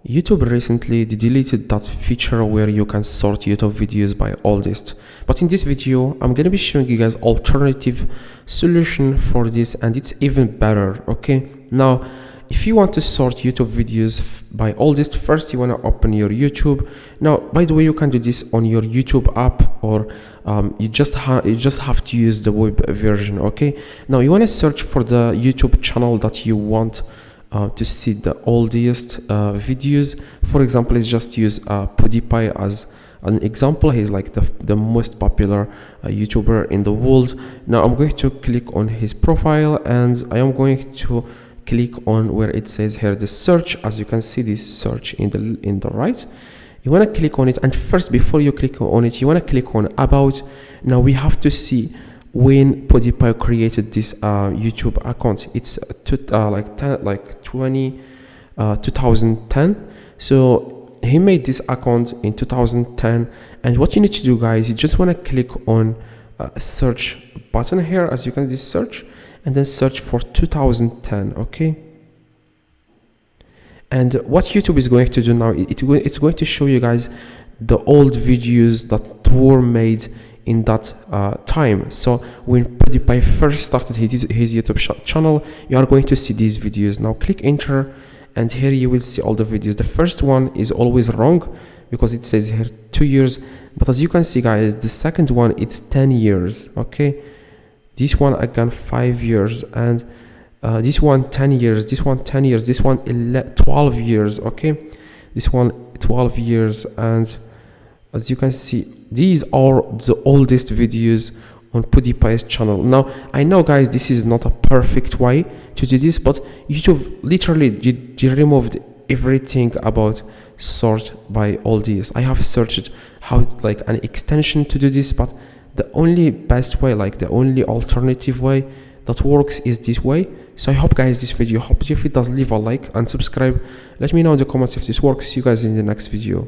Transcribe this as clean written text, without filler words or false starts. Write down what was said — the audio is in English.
YouTube recently deleted that feature where you can sort YouTube videos by oldest. But in this video, I'm gonna be showing you guys alternative solution for this, and it's even better. Okay, now if you want to sort YouTube videos by oldest, first you want to open your YouTube. Now, by the way, you can do this on your YouTube app, or you just have to use the web version. Okay, now you want to search for the YouTube channel that you want to see the oldest videos. For example, let's just use PewDiePie as an example. He's like the most popular YouTuber in the world. Now I'm going to click on his profile, and I am going to click on where it says here the search. As you can see, this search in the right, you want to click on it. And first, before you click on it, you want to click on about. Now we have to see when PewDiePie created this YouTube account. It's 2010. So he made this account in 2010, and what you need to do, guys, you just want to click on a search button here, as you can see, search, and then search for 2010. Okay, and what YouTube is going to do now, it's going to show you guys the old videos that were made in that time. So when PewDiePie first started his YouTube channel, you are going to see these videos. Now click enter, and here you will see all the videos. The first one is always wrong because it says here 2 years, but as you can see, guys, the second one, it's 10 years. Okay, this one again 5 years, and this one 10 years, this one 10 years, this one 12 years. Okay, this one 12 years, and as you can see, these are the oldest videos on PewDiePie's channel. Now, I know, guys, this is not a perfect way to do this, but YouTube literally removed everything about sort by oldest. I have searched how, like, an extension to do this, but the only best way, like the only alternative way that works, is this way. So I hope, guys, this video helped you. If it does, leave a like and subscribe. Let me know in the comments if this works. See you guys in the next video.